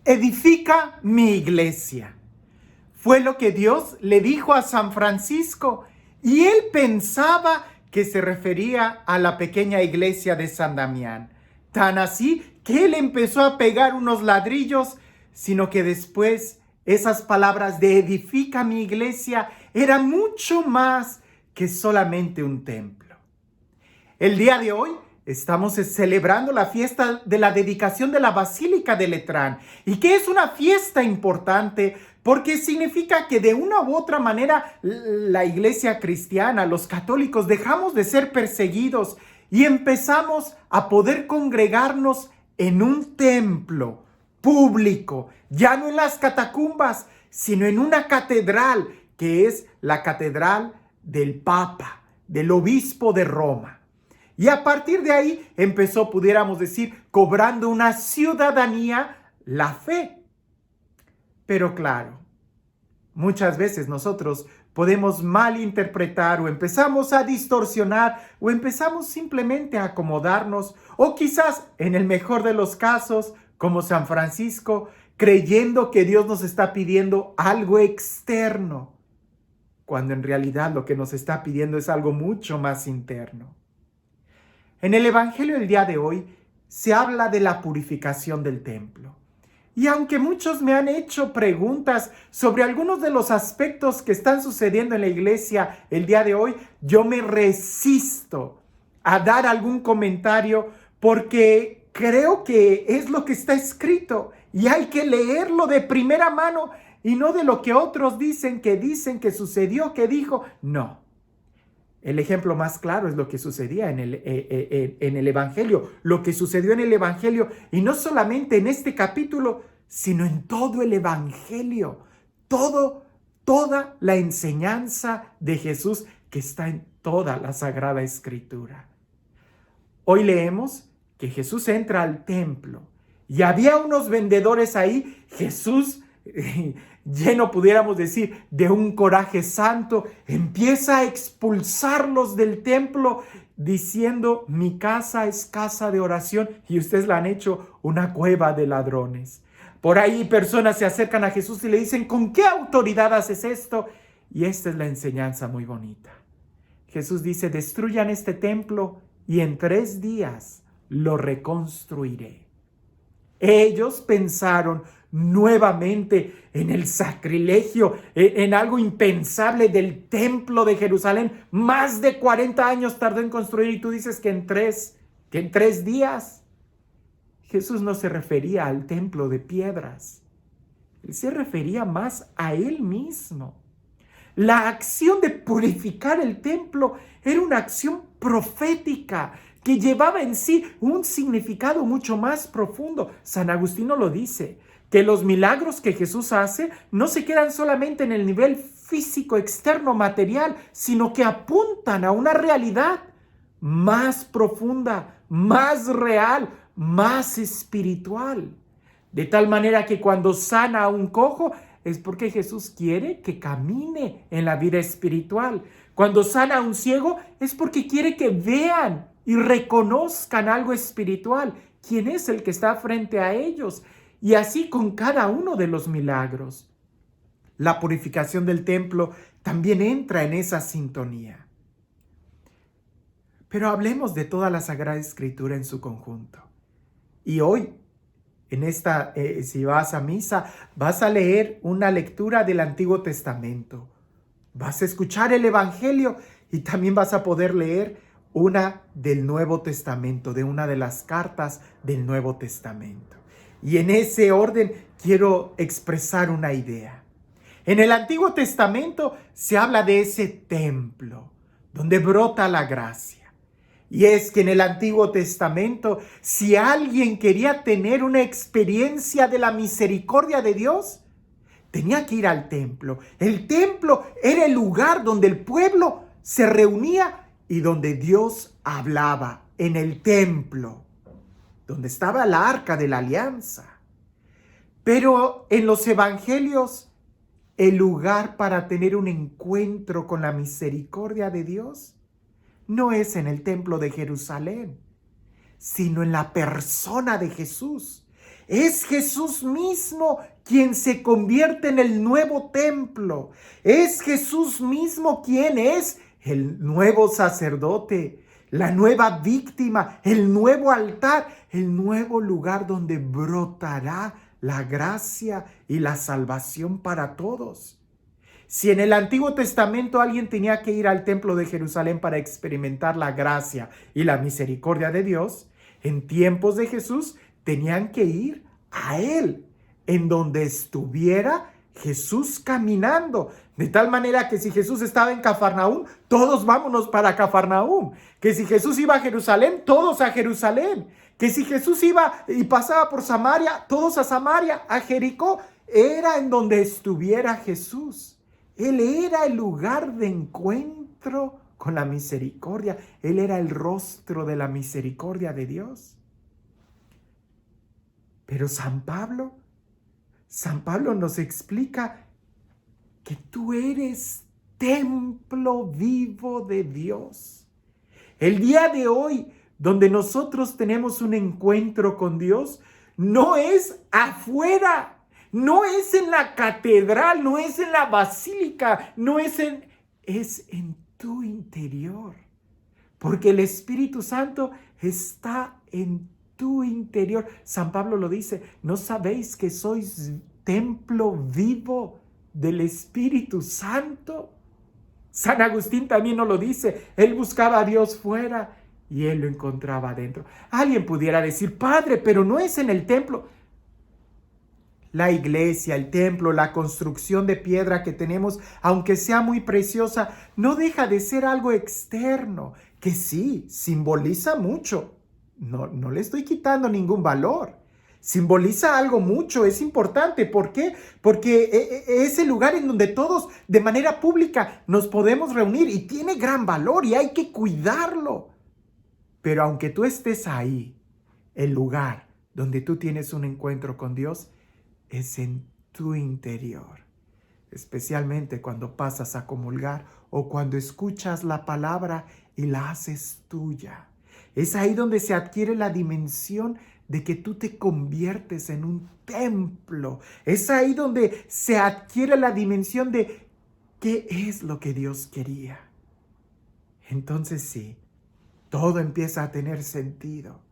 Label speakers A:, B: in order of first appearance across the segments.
A: edifica mi iglesia. Fue lo que Dios le dijo a San Francisco y él pensaba que se refería a la pequeña iglesia de San Damián. Tan así que él empezó a pegar unos ladrillos, sino que después esas palabras de edifica mi iglesia eran mucho más que solamente un templo. El día de hoy estamos celebrando la fiesta de la dedicación de la Basílica de Letrán, y que es una fiesta importante porque significa que de una u otra manera la iglesia cristiana, los católicos, dejamos de ser perseguidos y empezamos a poder congregarnos en un templo público, ya no en las catacumbas, sino en una catedral, que es la catedral del Papa, del obispo de Roma. Y a partir de ahí empezó, pudiéramos decir, cobrando una ciudadanía la fe. Pero claro, muchas veces nosotros podemos malinterpretar o empezamos a distorsionar o empezamos simplemente a acomodarnos, o quizás, en el mejor de los casos, como San Francisco, creyendo que Dios nos está pidiendo algo externo, cuando en realidad lo que nos está pidiendo es algo mucho más interno. En el Evangelio del día de hoy se habla de la purificación del templo. Y aunque muchos me han hecho preguntas sobre algunos de los aspectos que están sucediendo en la iglesia el día de hoy, yo me resisto a dar algún comentario porque creo que es lo que está escrito y hay que leerlo de primera mano y no de lo que otros dicen que sucedió, que dijo. No. El ejemplo más claro es lo que sucedía en el Evangelio, lo que sucedió en el Evangelio, y no solamente en este capítulo, sino en todo el Evangelio, toda la enseñanza de Jesús que está en toda la Sagrada Escritura. Hoy leemos que Jesús entra al templo y había unos vendedores ahí. Jesús, lleno, pudiéramos decir, de un coraje santo, empieza a expulsarlos del templo diciendo: mi casa es casa de oración y ustedes la han hecho una cueva de ladrones. Por ahí personas se acercan a Jesús y le dicen: ¿con qué autoridad haces esto? Y esta es la enseñanza muy bonita. Jesús dice: destruyan este templo y en 3 días lo reconstruiré. Ellos pensaron nuevamente en el sacrilegio, en algo impensable del templo de Jerusalén. Más de 40 años tardó en construir y tú dices que en tres días. Jesús no se refería al templo de piedras. Él se refería más a él mismo. La acción de purificar el templo era una acción profética que llevaba en sí un significado mucho más profundo. San Agustín lo dice, que los milagros que Jesús hace no se quedan solamente en el nivel físico, externo, material, sino que apuntan a una realidad más profunda, más real, más espiritual. De tal manera que cuando sana a un cojo, es porque Jesús quiere que camine en la vida espiritual. Cuando sana a un ciego, es porque quiere que vean y reconozcan algo espiritual. ¿Quién es el que está frente a ellos? Y así con cada uno de los milagros. La purificación del templo también entra en esa sintonía. Pero hablemos de toda la Sagrada Escritura en su conjunto. Y hoy, si vas a misa, vas a leer una lectura del Antiguo Testamento. Vas a escuchar el Evangelio y también vas a poder leer una del Nuevo Testamento, de una de las cartas del Nuevo Testamento. Y en ese orden quiero expresar una idea. En el Antiguo Testamento se habla de ese templo donde brota la gracia. Y es que en el Antiguo Testamento, si alguien quería tener una experiencia de la misericordia de Dios, tenía que ir al templo. El templo era el lugar donde el pueblo se reunía y donde Dios hablaba, en el templo, donde estaba la arca de la alianza. Pero en los evangelios, el lugar para tener un encuentro con la misericordia de Dios no es en el templo de Jerusalén, sino en la persona de Jesús. Es Jesús mismo quien se convierte en el nuevo templo. Es Jesús mismo quien es el nuevo sacerdote, la nueva víctima, el nuevo altar, el nuevo lugar donde brotará la gracia y la salvación para todos. Si en el Antiguo Testamento alguien tenía que ir al templo de Jerusalén para experimentar la gracia y la misericordia de Dios, en tiempos de Jesús tenían que ir a Él, en donde estuviera Jesús caminando. De tal manera que si Jesús estaba en Cafarnaúm, todos vámonos para Cafarnaúm. Que si Jesús iba a Jerusalén, todos a Jerusalén. Que si Jesús iba y pasaba por Samaria, todos a Samaria, a Jericó. Era en donde estuviera Jesús. Él era el lugar de encuentro con la misericordia. Él era el rostro de la misericordia de Dios. Pero San Pablo nos explica que tú eres templo vivo de Dios. El día de hoy, donde nosotros tenemos un encuentro con Dios, no es afuera, no es en la catedral, no es en la basílica, es en tu interior. Porque el Espíritu Santo está en tu interior. San Pablo lo dice, ¿no sabéis que sois templo vivo del Espíritu Santo? San Agustín también nos lo dice, él buscaba a Dios fuera y él lo encontraba adentro. Alguien pudiera decir, Padre, pero no es en el templo. La iglesia, el templo, la construcción de piedra que tenemos, aunque sea muy preciosa, no deja de ser algo externo, que sí, simboliza mucho. No le estoy quitando ningún valor. Simboliza algo mucho, es importante. ¿Por qué? Porque es el lugar en donde todos de manera pública nos podemos reunir y tiene gran valor y hay que cuidarlo. Pero aunque tú estés ahí, el lugar donde tú tienes un encuentro con Dios es en tu interior. Especialmente cuando pasas a comulgar o cuando escuchas la palabra y la haces tuya. Es ahí donde se adquiere la dimensión de que tú te conviertes en un templo. Es ahí donde se adquiere la dimensión de qué es lo que Dios quería. Entonces sí, todo empieza a tener sentido.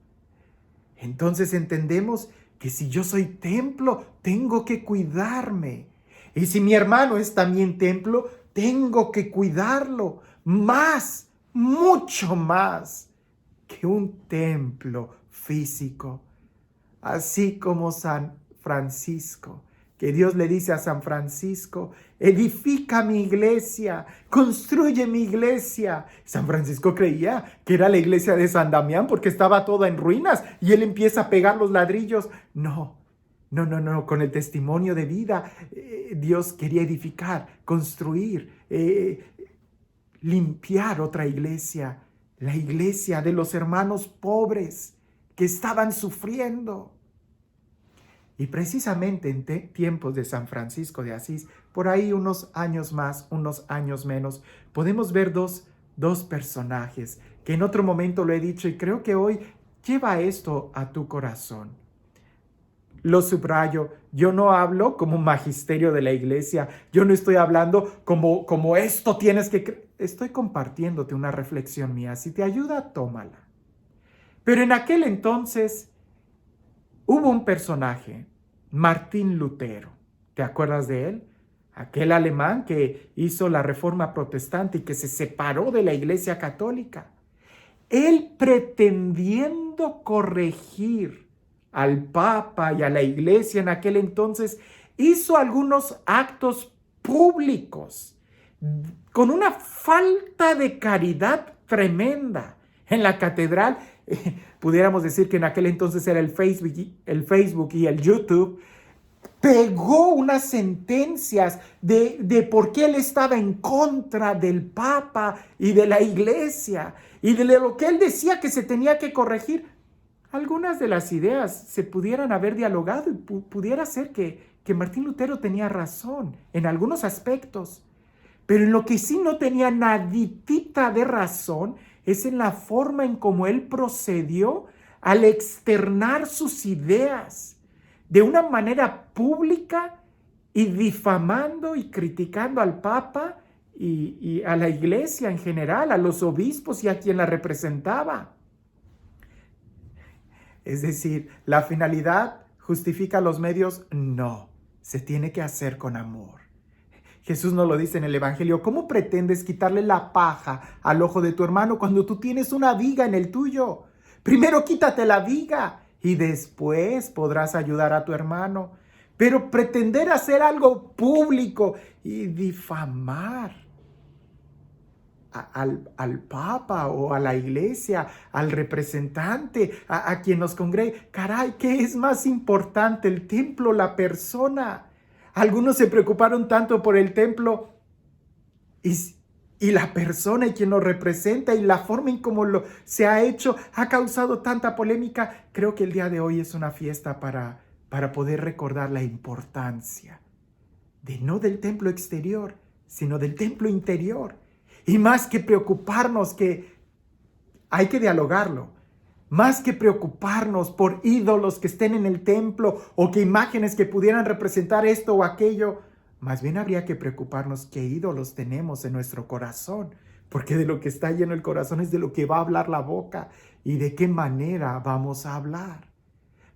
A: Entonces entendemos que si yo soy templo, tengo que cuidarme. Y si mi hermano es también templo, tengo que cuidarlo más, mucho más que un templo físico. Así como San Francisco, que Dios le dice a San Francisco, edifica mi iglesia, construye mi iglesia. San Francisco creía que era la iglesia de San Damián porque estaba toda en ruinas y él empieza a pegar los ladrillos. No, con el testimonio de vida, Dios quería edificar, construir, limpiar otra iglesia. La iglesia de los hermanos pobres que estaban sufriendo. Y precisamente en tiempos de San Francisco de Asís, por ahí unos años más, unos años menos, podemos ver dos personajes que en otro momento lo he dicho y creo que hoy lleva esto a tu corazón. Lo subrayo, yo no hablo como un magisterio de la iglesia, yo no estoy hablando como esto tienes que... Estoy compartiéndote una reflexión mía, si te ayuda, tómala. Pero en aquel entonces hubo un personaje, Martín Lutero, ¿te acuerdas de él? Aquel alemán que hizo la Reforma Protestante y que se separó de la Iglesia Católica. Él pretendiendo corregir al Papa y a la Iglesia en aquel entonces, hizo algunos actos públicos con una falta de caridad tremenda. En la catedral, pudiéramos decir que en aquel entonces era el Facebook y el YouTube, pegó unas sentencias de por qué él estaba en contra del Papa y de la Iglesia y de lo que él decía que se tenía que corregir. Algunas de las ideas se pudieran haber dialogado y pudiera ser que Martín Lutero tenía razón en algunos aspectos. Pero en lo que sí no tenía naditita de razón es en la forma en cómo él procedió al externar sus ideas. de una manera pública y difamando y criticando al Papa y a la iglesia en general, a los obispos y a quien la representaba. Es decir, ¿la finalidad justifica los medios? No, se tiene que hacer con amor. Jesús nos lo dice en el Evangelio. ¿Cómo pretendes quitarle la paja al ojo de tu hermano cuando tú tienes una viga en el tuyo? Primero quítate la viga y después podrás ayudar a tu hermano. Pero pretender hacer algo público y difamar al Papa o a la iglesia, al representante, a quien nos congregue. Caray, ¿qué es más importante, el templo o la persona? Algunos se preocuparon tanto por el templo y la persona y quien lo representa y la forma en cómo se ha hecho ha causado tanta polémica. Creo que el día de hoy es una fiesta para poder recordar la importancia no del templo exterior, sino del templo interior. Y más que preocuparnos, que hay que dialogarlo, más que preocuparnos por ídolos que estén en el templo o que imágenes que pudieran representar esto o aquello, más bien habría que preocuparnos qué ídolos tenemos en nuestro corazón, porque de lo que está lleno el corazón es de lo que va a hablar la boca y de qué manera vamos a hablar.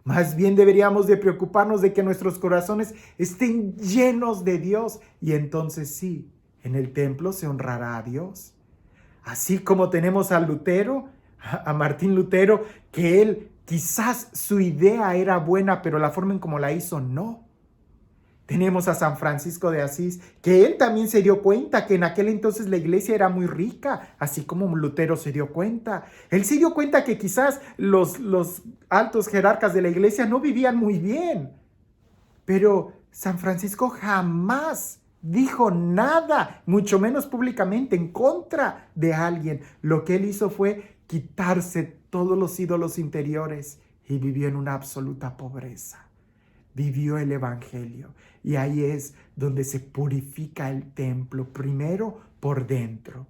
A: Más bien deberíamos de preocuparnos de que nuestros corazones estén llenos de Dios y entonces sí, en el templo se honrará a Dios. Así como tenemos a Lutero, a Martín Lutero, que él quizás su idea era buena, pero la forma en cómo la hizo no. Tenemos a San Francisco de Asís, que él también se dio cuenta que en aquel entonces la iglesia era muy rica, así como Lutero se dio cuenta. Él se dio cuenta que quizás los altos jerarcas de la iglesia no vivían muy bien. Pero San Francisco jamás dijo nada, mucho menos públicamente, en contra de alguien. Lo que él hizo fue quitarse todos los ídolos interiores y vivió en una absoluta pobreza. Vivió el Evangelio y ahí es donde se purifica el templo, primero por dentro.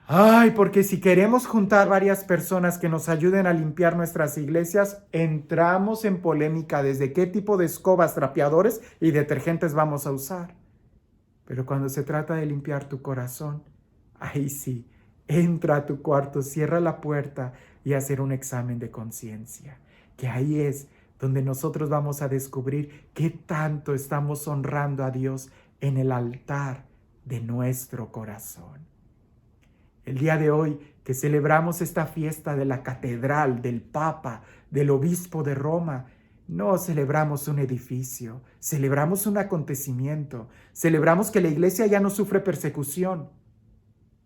A: Ay, porque si queremos juntar varias personas que nos ayuden a limpiar nuestras iglesias, entramos en polémica desde qué tipo de escobas, trapeadores y detergentes vamos a usar. Pero cuando se trata de limpiar tu corazón, ahí sí, entra a tu cuarto, cierra la puerta y hacer un examen de conciencia, que ahí es donde nosotros vamos a descubrir qué tanto estamos honrando a Dios en el altar de nuestro corazón. El día de hoy que celebramos esta fiesta de la catedral, del Papa, del Obispo de Roma, no celebramos un edificio, celebramos un acontecimiento, celebramos que la iglesia ya no sufre persecución.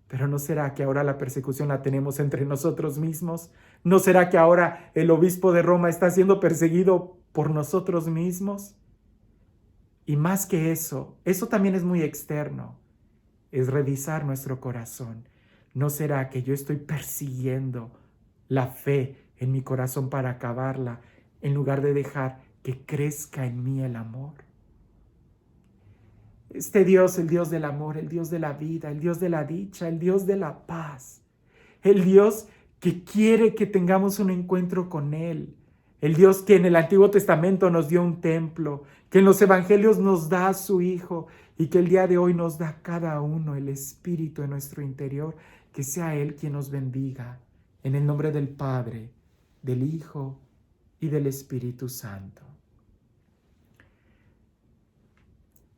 A: Pero ¿no será que ahora la persecución la tenemos entre nosotros mismos? ¿No será que ahora el obispo de Roma está siendo perseguido por nosotros mismos? Y más que eso también es muy externo, es revisar nuestro corazón. ¿No será que yo estoy persiguiendo la fe en mi corazón para acabarla, en lugar de dejar que crezca en mí el amor? Este Dios, el Dios del amor, el Dios de la vida, el Dios de la dicha, el Dios de la paz, el Dios que quiere que tengamos un encuentro con Él, el Dios que en el Antiguo Testamento nos dio un templo, que en los Evangelios nos da a su Hijo y que el día de hoy nos da a cada uno el Espíritu en nuestro interior, que sea Él quien nos bendiga, en el nombre del Padre, del Hijo y del Espíritu Santo.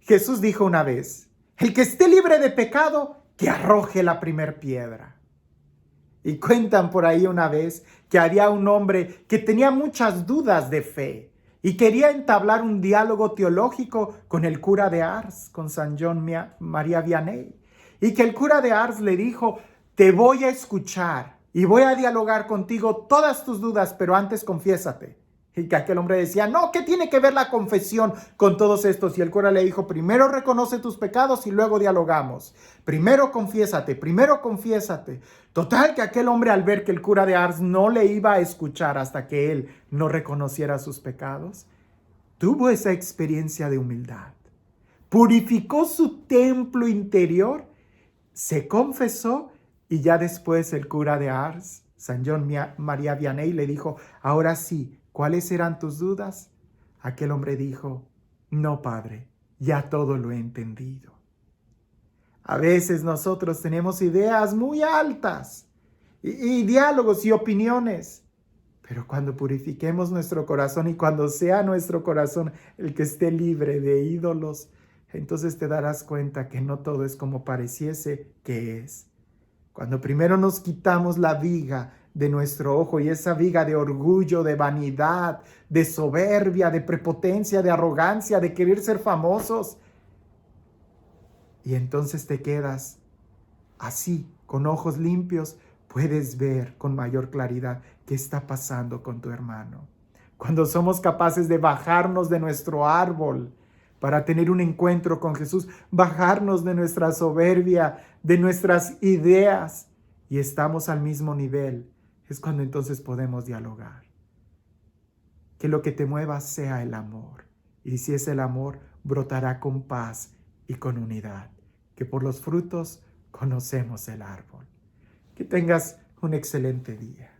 A: Jesús dijo una vez, el que esté libre de pecado, que arroje la primer piedra. Y cuentan por ahí una vez que había un hombre que tenía muchas dudas de fe y quería entablar un diálogo teológico con el cura de Ars, con San John María Vianney. Y que el cura de Ars le dijo, te voy a escuchar y voy a dialogar contigo todas tus dudas, pero antes confiésate. Y que aquel hombre decía, no, ¿qué tiene que ver la confesión con todos estos? Y el cura le dijo, primero reconoce tus pecados y luego dialogamos. Primero confiésate. Total que aquel hombre, al ver que el cura de Ars no le iba a escuchar hasta que él no reconociera sus pecados, tuvo esa experiencia de humildad. Purificó su templo interior, se confesó y ya después el cura de Ars, San John María Vianney, le dijo, ahora sí, ¿cuáles eran tus dudas? Aquel hombre dijo, no, Padre, ya todo lo he entendido. A veces nosotros tenemos ideas muy altas y diálogos y opiniones, pero cuando purifiquemos nuestro corazón y cuando sea nuestro corazón el que esté libre de ídolos, entonces te darás cuenta que no todo es como pareciese que es. Cuando primero nos quitamos la viga de nuestro ojo y esa viga de orgullo, de vanidad, de soberbia, de prepotencia, de arrogancia, de querer ser famosos, y entonces te quedas así, con ojos limpios, puedes ver con mayor claridad qué está pasando con tu hermano. Cuando somos capaces de bajarnos de nuestro árbol para tener un encuentro con Jesús, bajarnos de nuestra soberbia, de nuestras ideas, y estamos al mismo nivel, es cuando entonces podemos dialogar. Que lo que te mueva sea el amor. Y si es el amor, brotará con paz y con unidad. Que por los frutos conocemos el árbol. Que tengas un excelente día.